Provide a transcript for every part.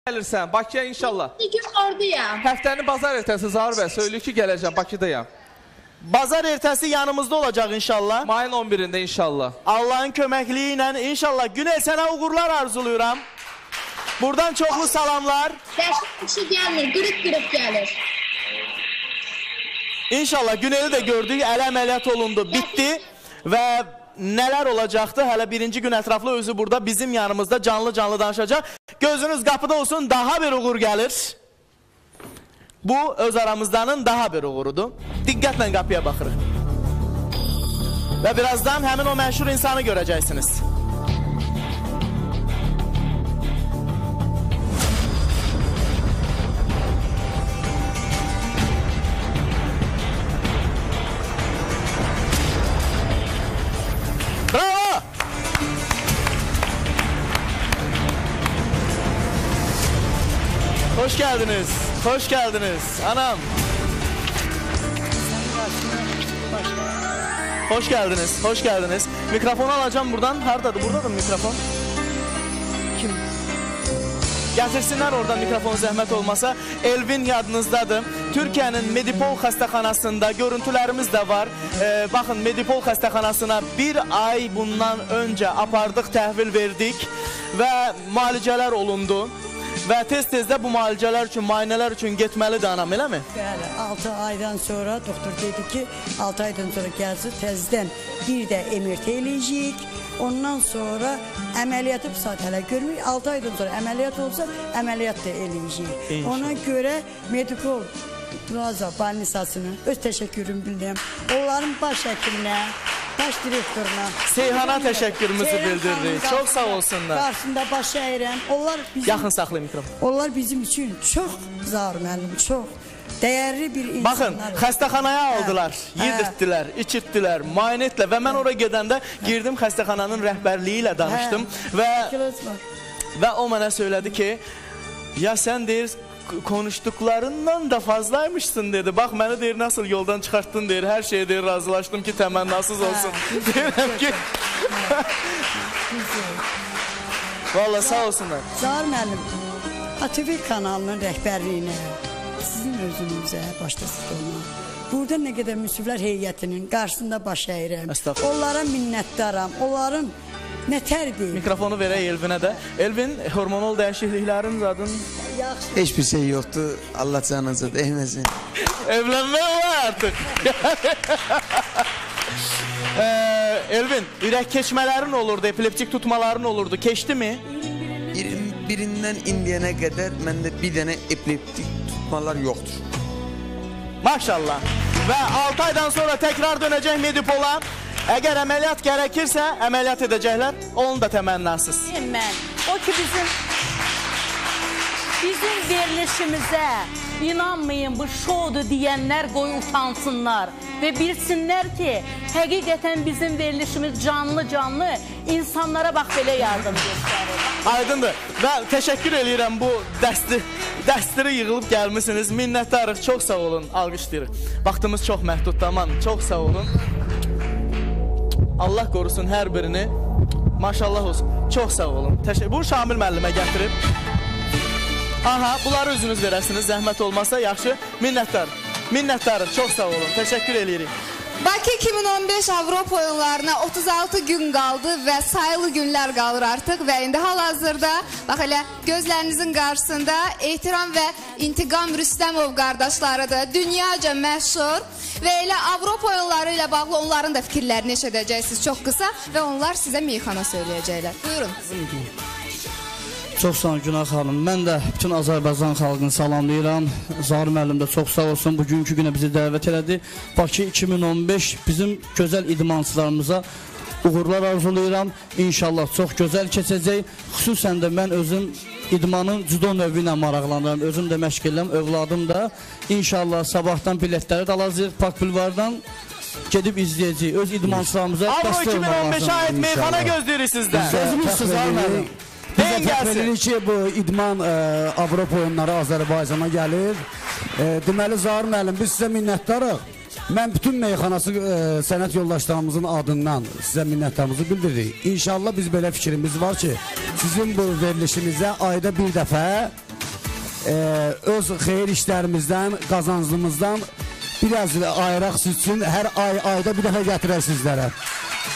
Gəlirsən Bakıya inşallah. Gün oradayam. Həftənin bazar ertəsi Zahir bəy söylüyor ki gələcəm Bakıdayam. Bazar ertəsi yanımızda olacaq inşallah. Mayın 11'inde inşallah. Allah'ın köməkliyi ilə inşallah. Günel sənə uğurlar arzuluyuram. Buradan çoxlu salamlar. Dəşli kişi gəlmir, qırıq-qırıq gəlir. İnşallah Günel'i de gördük, ələ əməliyyat olundu, bitdi və nələr olacaqdı? Hələ birinci gün ətraflı özü burada bizim yanımızda canlı danışacaq. Gözünüz qapıda olsun, daha bir uğur gəlir. Bu öz aramızdanın daha bir uğurudur. Diqqətlə qapıya baxırıq. Və birazdan həmin o məşhur insanı görəcəksiniz. Bravo! Hoş geldiniz. Hoş geldiniz. Anam. Hoş geldiniz. Hoş geldiniz. Mikrofonu alacağım buradan. Haradadır? Buradadır mikrofon. Kim? Getirsinler oradan mikrofon zəhmət olmasa. Elvin yadınızdadır. Türkiye'nin Medipol xəstəxanasında görüntülərimiz de var. Bakın Medipol xəstəxanasına bir ay bundan önce apardıq, təhvil verdik ve müalicələr olundu. Və tez-tezdə bu müalicələr üçün, müayinələr üçün getməlidir anam, eləmi? Bəli, 6 aydan sonra doktor dedi ki, 6 aydan sonra gəlsin, təzdən bir də MRT eləyəcəyik. Ondan sonra əməliyyatı saat hələ görmürük. 6 aydan sonra əməliyyat olsa, əməliyyat da eləyəcəyik. Ona görə Medipol Plaza balnisasını öz təşəkkürümü bildirəm. Onların baş həkiminə, baş direktoruna, Seyhana təşəkkürümüzü bildiririk. Çox sağ olsunlar. Qarşısında baş əyirəm. Yaxın saxlayın mikrofon. Onlar bizim üçün çox zar müəllim, çox dəyərli bir insanlar. Baxın, xəstəxanaya aldılar, yedirtdilər, içirtdilər, müayinə etdilər və mən oraya gedəndə girdim xəstəxananın rəhbərliyi ilə danışdım və o mənə söylədi ki, ya sən deyir, konuştuklarından da fazlaymışsın dedi. Bak beni deyir nasıl yoldan çıkarttın deyir. Her şeye deyir razılaştım ki temennasız olsun. Deyirəm ki. Vallahi sağ olsunlar. Zahir müəllim, ATV kanalının rəhbərliyinə, sizin özünüzə başlasınız olma. Burada nə qədər müsiflər heyətinin qarşısında baş əyirəm. Onlara minnətdaram. Onların nətərdir? Mikrofonu verək Elvinə də. Elvin, hormonal dəyişikliklərin zadın? Hiçbir şey yoktu. Allah canınıza değmesin. Evlenme var artık. Elvin, ürək keçmələrin olurdu, epileptik tutmaların olurdu. Keçdi mi? Birinden indiyene kadar bende bir tane epileptik tutmalar yoktur. Maşallah. Ve 6 aydan sonra tekrar dönecek Medipol'a. Eğer əməliyyat gerekirse əməliyyat edəcəklər. Onun da təmənnasız. Mən, o ki bizim verilişimizə inanmayın bu şoudur deyənlər qoy utansınlar və bilsinlər ki, həqiqətən bizim verilişimiz canlı insanlara bax belə yardım göstərir. Aydındır. Və təşəkkür edirəm bu dəstiri yığılıb gəlmişsiniz. Minnətdarıq. Çox sağ olun. Alqışlayırıq. Vaxtımız çox məhduddur. Aman, çox sağ olun. Allah qorusun hər birini. Maşallah olsun. Çox sağ olun. Bu Şamil müəllimə gətirib. Aha, bunları özünüz verərsiniz. Zəhmət olmazsa yaxşı. Minnətdarıq. Çox sağ olun. Təşəkkür edirik. Bakı 2015 Avropa oyunlarına 36 gün qaldı və sayılı günlər qalır artıq və indi hal-hazırda bax elə gözlərinizin qarşısında Ehtiram və İntiqam Rüstəmov qardaşlarıdır. Dünyaca məşhur və elə Avropa oyunları ilə bağlı onların da fikirlərini eşidəcəksiniz çox qısa və onlar sizə meyxana söyləyəcəklər. Buyurun. Çox sağ olun Günay xanım. Mən də bütün Azərbaycan xalqını salamlayıram. Zahir müəllim də çox sağ olsun. Bugünkü günə bizi dəvət elədi. Bakı 2015 bizim gözəl idmançılarımıza uğurlar arzulayıram. İnşallah çox gözəl keçəcək. Xüsusən də mən özüm idmanın judo növü ilə maraqlanıram. Özüm də məşq edirəm, övladım da. İnşallah sabahdan biletləri də alacağıq Park Bulvardan. Gedib izləyəcəyik. Öz idmançılarımıza Avro 2015'e ait meyxana gözləyirik sizdən. Sözümüz Zahir müəllim. Biz də təxmin edirik ki, bu idman Avropa oyunları Azərbaycana gəlir. Deməli, Zahir müəllim, biz sizə minnətdarıq. Mən bütün meyxanası sənət yoldaşlarımızın adından sizə minnətdarımızı bildiririk. İnşallah biz belə fikrimiz var ki, sizin bu verilişinizə ayda bir dəfə öz xeyir işlərimizdən, qazancımızdan biraz ayıraq sütsün. Hər ayda bir dəfə gətirər sizlərə.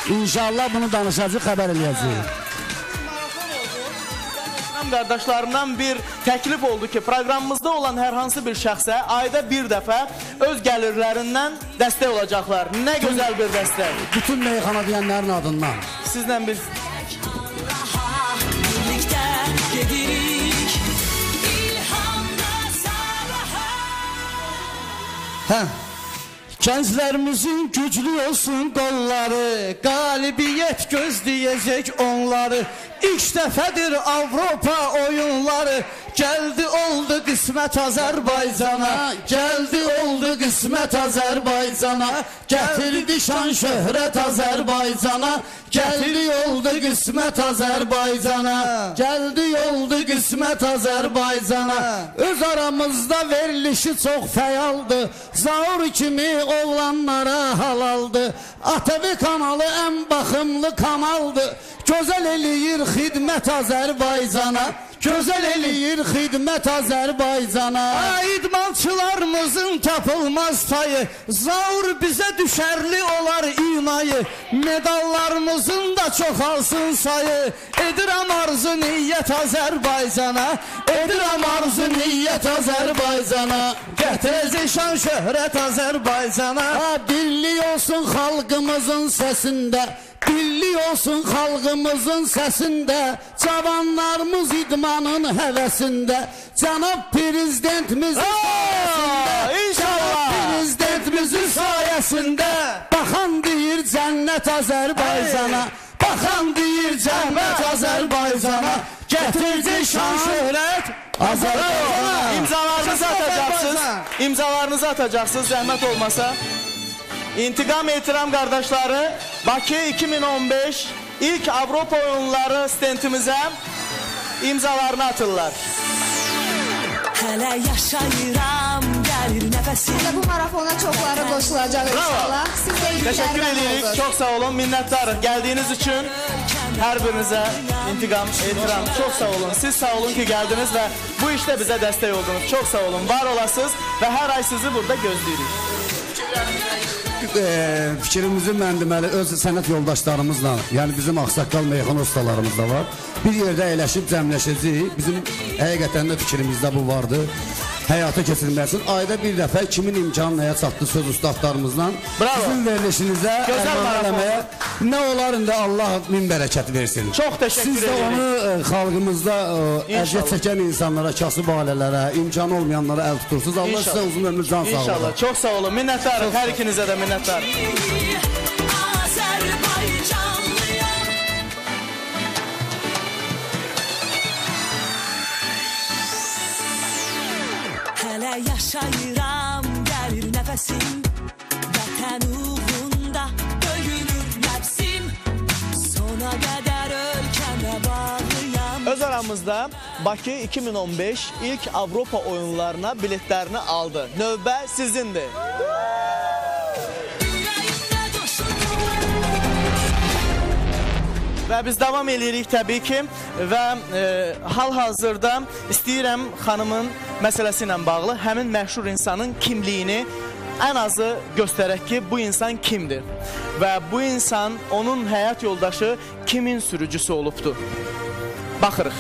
İnşallah bunu danışacaq, xəbər eləyəcəyik. Qardaşlarından bir təklif oldu ki, proqramımızda olan hər hansı bir şəxsə ayda bir dəfə öz gəlirlərindən dəstək olacaqlar. Nə gözəl bir dəstək. Bütün meyxana deyənlərin adından. Sizlə bir... Birlikdə gedirik İlhamda sabaha. Hə. Gənclərimizin güclü olsun qolları, qalibiyyət gözləyəcək onları. İlk dəfədir Avropa oyunları, gəldi oldu qismət Azərbaycana, gəldi oldu qismət Azərbaycana, gətirdi şan şöhrət Azərbaycana, gəldi oldu qismət Azərbaycana, gəldi oldu qismət Azərbaycana. Öz aramızda verilişi çox fəyaldı, Zaur kimi oğlanlara halaldı, ATV kanalı ən baxımlı kanaldı, gözəl eləyir xidmət Azərbaycana, gözəl eləyir xidmət Azərbaycana. İdmançılarımızın tapılmaz tayı, Zaur bizə düşərli olar imayı, medallarımızın da çoxalsın sayı. Edirəm arzu niyyət Azərbaycana, edirəm arzu niyyət Azərbaycana, gətirəcək şan şöhrət Azərbaycana. Birlik olsun xalqımızın səsində, birlik olsun xalqımızın səsində, cavanlarımız idmanın həvəsində, cənab prezidentimizin sayəsində, cənab prezidentimizin sayəsində, baxan deyir cənnət Azərbaycana, baxan deyir cənnət Azərbaycana, gətirəcək şan şöhrət Azərbaycana. İmzalarınızı atacaqsınız, imzalarınızı atacaqsınız, zəhmət olmasa. İntiqam Ehtiram qardaşları, Bakı 2015 ilk Avropa oyunları stentimizə imzalarını atırlar. Hələ yaşayıram, gəlir nəfəsim. Hələ bu marafona çoxları qoşulacaq inşallah. Siz də Təşəkkür edirik, çox sağ olun, minnətdarıq. Gəldiyiniz üçün hər birinizə intiqam, ehtiram, çox sağ olun. Siz sağ olun ki, gəldiniz və bu işdə bizə dəstək oldunuz. Çox sağ olun, var olasınız və hər ay sizi burada gözləyirik. Fikrimizi mən deməli öz sənət yoldaşlarımızla, yəni bizim ağsaqqal meyxana ustalarımız da var. Bir yerdə əyləşib cəmləşəcəyik. Bizim həqiqətən də fikrimizdə bu vardı. Həyata keçirilməsin. Ayda bir dəfə kimin imkanı nəyə çatdı söz ustadlarımızla. Sizin verilişinizə eləməyə nə olar indi Allah min bərəkət versin. Çox təşəkkür edirik. Siz də onu xalqımızda əziyyət çəkən insanlara, kasıb ailələrə, imkanı olmayanlara əl tutursunuz. Allah sizə uzun ömür, can sağlığı. İnşallah, çox sağ olun. Minnətdarıq, hər ikinizə də minnətdarıq. Hələ yaşayıram, gəlir nəfəsim, vətən uğrunda döyünür nəfsim, sona qədər ölkəmə bağlıyam. Öz aramızda Bakı 2015 ilk Avropa oyunlarına biletlərini aldı. Növbə sizindir. Və biz davam edirik təbii ki və hal-hazırda istəyirəm xanımın məsələsi ilə bağlı həmin məşhur insanın kimliyini ən azı göstərək ki, bu insan kimdir və bu insan, onun həyat yoldaşı kimin sürücüsü olubdur. Baxırıq.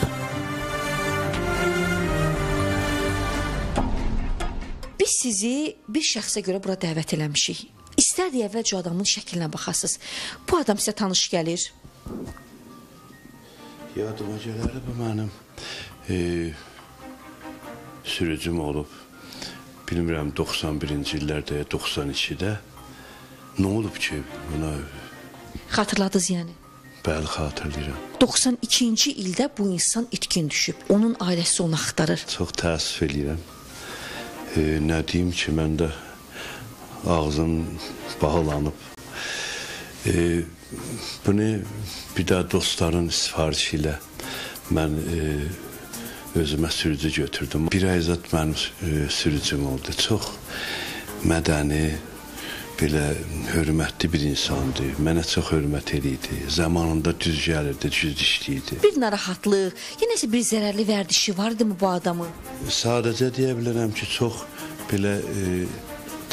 Biz sizi bir şəxsə görə bura dəvət eləmişik. İstədik əvvəlcə adamın şəklinə baxasınız. Bu adam sizə tanış gəlir. Yadıma gələr bu mənim sürücüm olub. Bilmirəm 91-ci illərdə, 92-də. Nə olub ki buna? Xatırladınız yəni? Bəli, xatırlayıram. 92-ci ildə bu insan itkin düşüb. Onun ailəsi onu axtarır. Çox təəssüf eləyirəm. Nə deyim ki, məndə ağzım bağlanıb. Bunu bir də dostların sifarişi ilə mən özümə sürücü götürdüm. Bir ayzat mənim sürücüm oldu. Çox mədəni, belə hörmətli bir insandı. Mənə çox hörmət edirdi. Zamanında düz gəlirdi, düz işləyirdi. Bir narahatlıq, ya nəsə bir zərərli vərdişi vardı mı bu adamın? Sadəcə deyə bilərəm ki, çox belə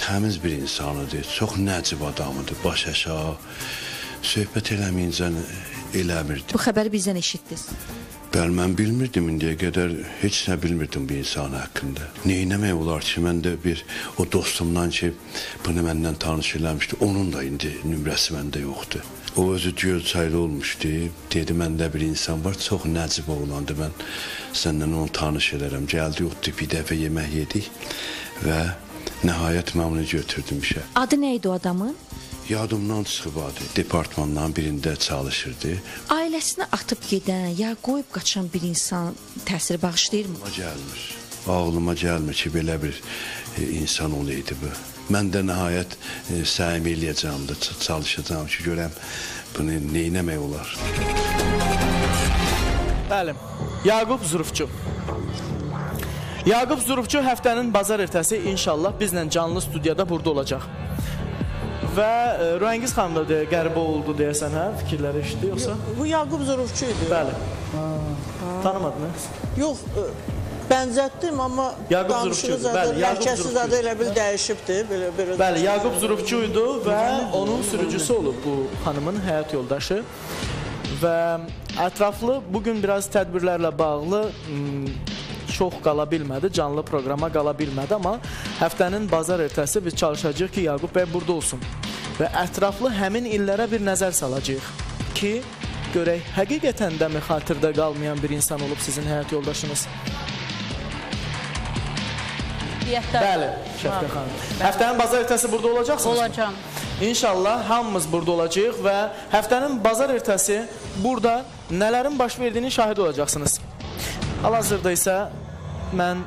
təmiz bir insan idi. Çox nəcib adamıdır, baş aşağı. Söhbət eləməyincə eləmirdi. Bu xəbəri bizdən eşitdiniz. Bəli, mən bilmirdim indiyə qədər, heç nə bilmirdim bu insan haqqında. Neynəmək olar ki, mən də o dostumdan ki, bunu məndən tanış eləmişdi, onun da indi nömrəsi məndə yoxdur. O özü Gölçaylı olmuşdu, dedi, məndə bir insan var, çox nəcib oğlandı, mən səndən onu tanış edərəm. Gəldi, otdu, bir dəfə yemək yedik və nəhayət mən onu götürdüm işə. Adı nə idi o adamın? Yadımdan çıxıb adı, departmanların birində çalışırdı. Ailəsinə atıb gedən, ya qoyub qaçan bir insan təsir bağışlayırmı? Ağlıma gəlmir ki, belə bir insan olaydı bu. Mən də nəhayət səhim eləyəcəm də, çalışacağım ki, görəm bunu neynəmək olar. Bəli, Yaqub Zurufçu. Yaqub Zurufçu həftənin bazar ertəsi inşallah bizlə canlı studiyada burada olacaq. Və Rüəngiz xanım da qəribə oldu deyəsən, hə? Fikirləri eşitdi, yoxsa? Bu Yaqub Zurufçu idi. Bəli. Tanımadınız? Yox, bənzətdim, amma danışığı zadə, mərkəsi zadə elə bil dəyişibdi. Bəli, Yaqub Zurufçu idi və onun sürücüsü olub bu xanımın həyat yoldaşı. Və ətraflı bugün biraz tədbirlərlə bağlı çox qala bilmədi, canlı proqrama qala bilmədi, amma həftənin bazar ertəsi biz çalışacağıq ki, Yaqub bəy burada olsun və ətraflı həmin illərə bir nəzər salacağıq ki, görək, həqiqətən də mi xatirdə qalmayan bir insan olub sizin həyat yoldaşınız? Bəli, Şəfqə xanım. Həftənin bazar ertəsi burada olacaqsınız? Olacağım. İnşallah hamımız burada olacağıq və həftənin bazar ertəsi burada nələrin baş verdiyini şahid olacaqsınız. Hal-hazırda isə mən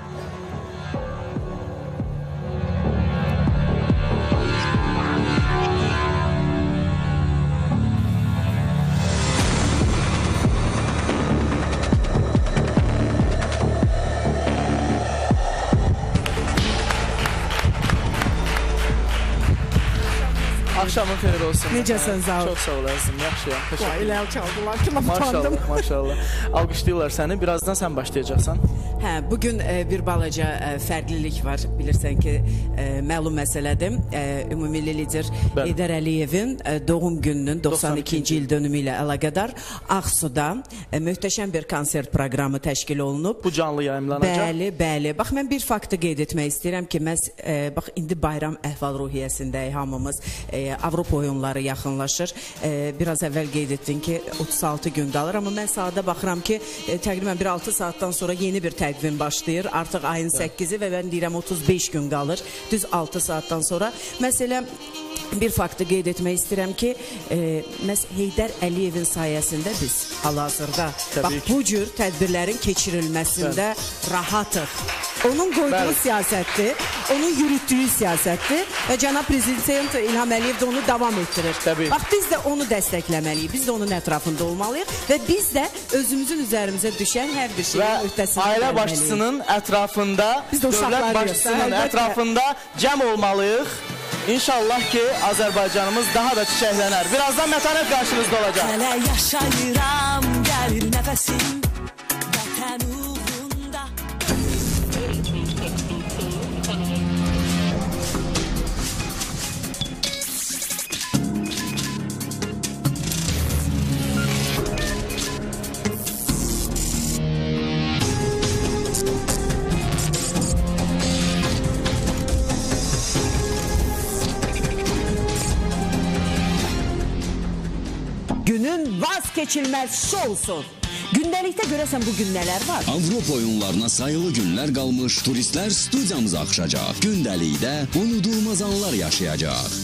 axşamın xeyir olsun. Necəsən, Zaur? Çox sağ olasın, yaxşıyam. Elə çaldılar ki, laf utandım. Maşallah. Alqışlayırlar səni. Birazdan sən başlayacaqsan. Hə, bugün bir balaca fərqlilik var. Bilirsən ki, məlum məsələdir. Ümumilli lider Heydər Əliyevin doğum gününün 92-ci il dönümü ilə əlaqədar Ağsuda möhtəşəm bir konsert proqramı təşkil olunub. Bu canlı yayımlanacaq. Bəli, bəli. Bax, mən bir faktı qeyd etmək istəyirəm ki, bax, indi bayram əhval-ruhiyyəsindəyik hamımız. Avropa oyunları yaxınlaşır. Biraz əvvəl qeyd etdin ki, 36 gün qalır, amma mən saata baxıram ki, təqribən bir 6 saatdan sonra yeni bir təqvim başlayır. Artıq ayın 8-i və mən deyirəm 35 gün qalır. Düz 6 saatdan sonra. Məsələn, bir faktı qeyd etmək istəyirəm ki, Heydər Əliyevin sayəsində biz hal-hazırda bu cür tədbirlərin keçirilməsində rahatıq. Onun qoyduğu siyasətdir, onun yürütdüyü siyasətdir və cənab prezident İlham Əliyev də onu davam etdirir. Bax, biz də onu dəstəkləməliyik, biz də onun ətrafında olmalıyıq və biz də özümüzün üzərimizə düşən hər bir şeyin öhdəsində gəlməliyik. Ailə başçısının ətrafında, dövlət başçısının ətrafında cəm olmalıyıq. İnşallah ki, Azərbaycanımız daha da çiçəklənər. Birazdan Mətanət qarşınızda olacaq. Hələ yaşayıram, gəlir nəfəsim vətən uğrunda. Günün vazgeçilmez şousu. Gündəlikdə görəsən bu gün nələr var? Avropa oyunlarına sayılı günlər qalmış turistlər studiyamıza axışacaq. Gündəlikdə unudulmaz anlar yaşayacaq.